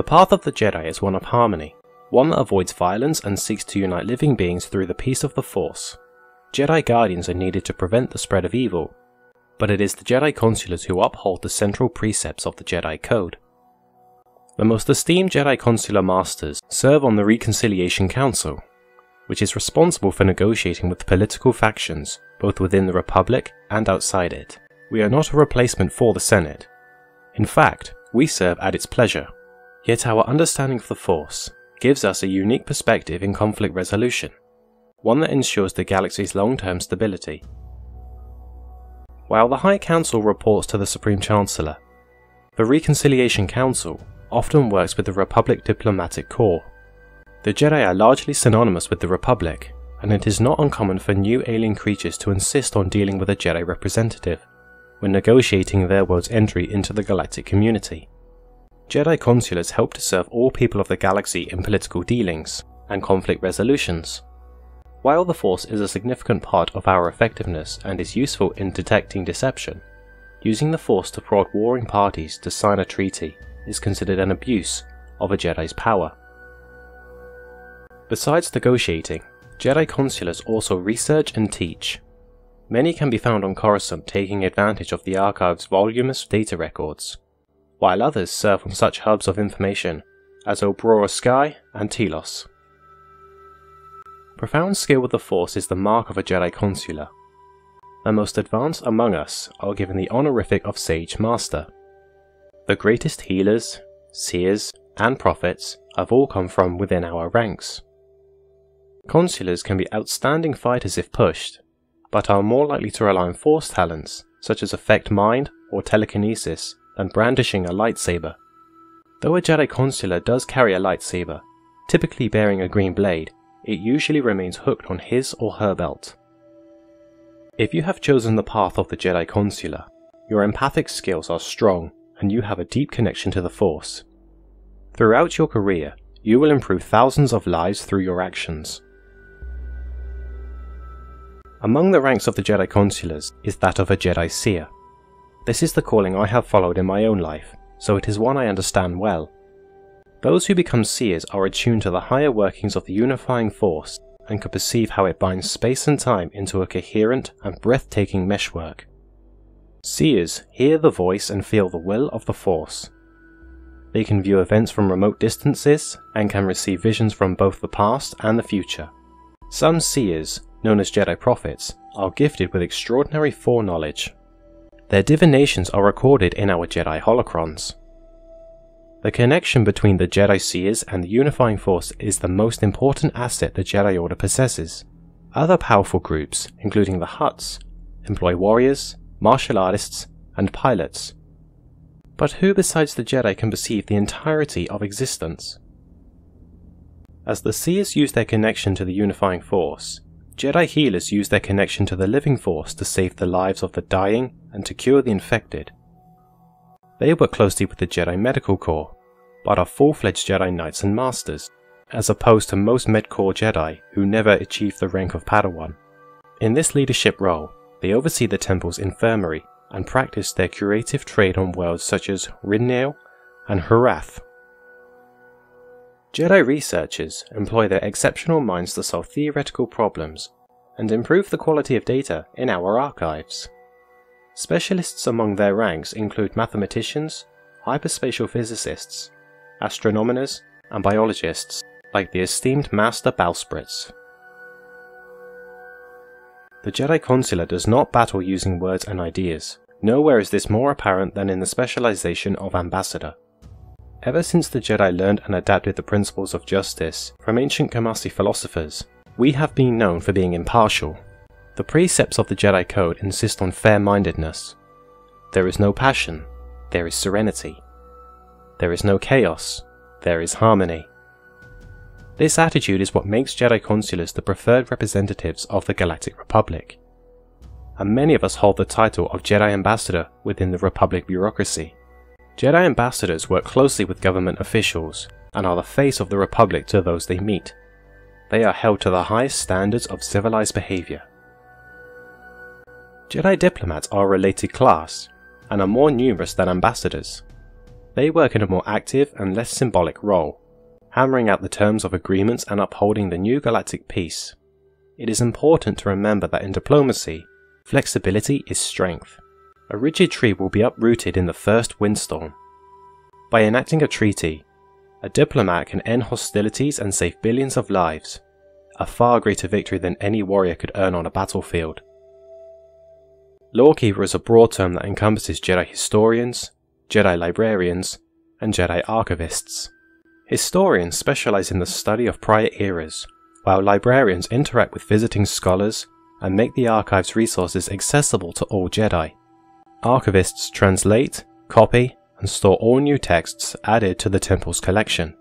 The path of the Jedi is one of harmony, one that avoids violence and seeks to unite living beings through the peace of the Force. Jedi Guardians are needed to prevent the spread of evil, but it is the Jedi Consulars who uphold the central precepts of the Jedi Code. The most esteemed Jedi Consular Masters serve on the Reconciliation Council, which is responsible for negotiating with political factions, both within the Republic and outside it. We are not a replacement for the Senate. In fact, we serve at its pleasure. Yet our understanding of the Force gives us a unique perspective in conflict resolution, one that ensures the galaxy's long-term stability. While the High Council reports to the Supreme Chancellor, the Reconciliation Council often works with the Republic Diplomatic Corps. The Jedi are largely synonymous with the Republic, and it is not uncommon for new alien creatures to insist on dealing with a Jedi representative when negotiating their world's entry into the galactic community. Jedi Consulars help to serve all people of the galaxy in political dealings and conflict resolutions. While the Force is a significant part of our effectiveness and is useful in detecting deception, using the Force to prod warring parties to sign a treaty is considered an abuse of a Jedi's power. Besides negotiating, Jedi Consulars also research and teach. Many can be found on Coruscant taking advantage of the Archive's voluminous data records, while others serve on such hubs of information as Obrora Sky and Telos. Profound skill with the Force is the mark of a Jedi Consular. The most advanced among us are given the honorific of Sage Master. The greatest healers, seers, and prophets have all come from within our ranks. Consulars can be outstanding fighters if pushed, but are more likely to rely on Force talents such as Affect Mind or Telekinesis than brandishing a lightsaber. Though a Jedi Consular does carry a lightsaber, typically bearing a green blade, it usually remains hooked on his or her belt. If you have chosen the path of the Jedi Consular, your empathic skills are strong and you have a deep connection to the Force. Throughout your career, you will improve thousands of lives through your actions. Among the ranks of the Jedi Consulars is that of a Jedi Seer. This is the calling I have followed in my own life, so it is one I understand well. Those who become Seers are attuned to the higher workings of the unifying Force and can perceive how it binds space and time into a coherent and breathtaking meshwork. Seers hear the voice and feel the will of the Force. They can view events from remote distances and can receive visions from both the past and the future. Some Seers, known as Jedi Prophets, are gifted with extraordinary foreknowledge. Their divinations are recorded in our Jedi holocrons. The connection between the Jedi Seers and the unifying Force is the most important asset the Jedi Order possesses. Other powerful groups, including the Hutts, employ warriors, martial artists, and pilots. But who besides the Jedi can perceive the entirety of existence? As the Seers use their connection to the unifying Force, Jedi healers use their connection to the living Force to save the lives of the dying and to cure the infected. They work closely with the Jedi Medical Corps, but are full-fledged Jedi Knights and Masters, as opposed to most Med-Corps Jedi who never achieve the rank of Padawan. In this leadership role, they oversee the temple's infirmary and practice their curative trade on worlds such as Rinnail and Hurath. Jedi researchers employ their exceptional minds to solve theoretical problems and improve the quality of data in our archives. Specialists among their ranks include mathematicians, hyperspatial physicists, astronomers, and biologists, like the esteemed Master Bowspritz. The Jedi Consular does not battle using words and ideas. Nowhere is this more apparent than in the specialization of Ambassador. Ever since the Jedi learned and adapted the principles of justice from ancient Kamasi philosophers, we have been known for being impartial. The precepts of the Jedi Code insist on fair-mindedness. There is no passion, there is serenity. There is no chaos, there is harmony. This attitude is what makes Jedi Consulars the preferred representatives of the Galactic Republic. And many of us hold the title of Jedi Ambassador within the Republic bureaucracy. Jedi Ambassadors work closely with government officials and are the face of the Republic to those they meet. They are held to the highest standards of civilized behavior. Jedi diplomats are a related class and are more numerous than ambassadors. They work in a more active and less symbolic role, hammering out the terms of agreements and upholding the new galactic peace. It is important to remember that in diplomacy, flexibility is strength. A rigid tree will be uprooted in the first windstorm. By enacting a treaty, a diplomat can end hostilities and save billions of lives, a far greater victory than any warrior could earn on a battlefield. Lawkeeper is a broad term that encompasses Jedi historians, Jedi librarians, and Jedi archivists. Historians specialize in the study of prior eras, while librarians interact with visiting scholars and make the archive's resources accessible to all Jedi. Archivists translate, copy, and store all new texts added to the temple's collection.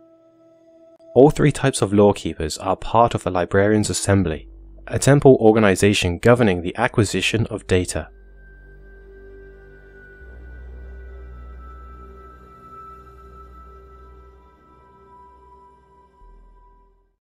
All three types of lawkeepers are part of the Librarians' Assembly, a temple organization governing the acquisition of data.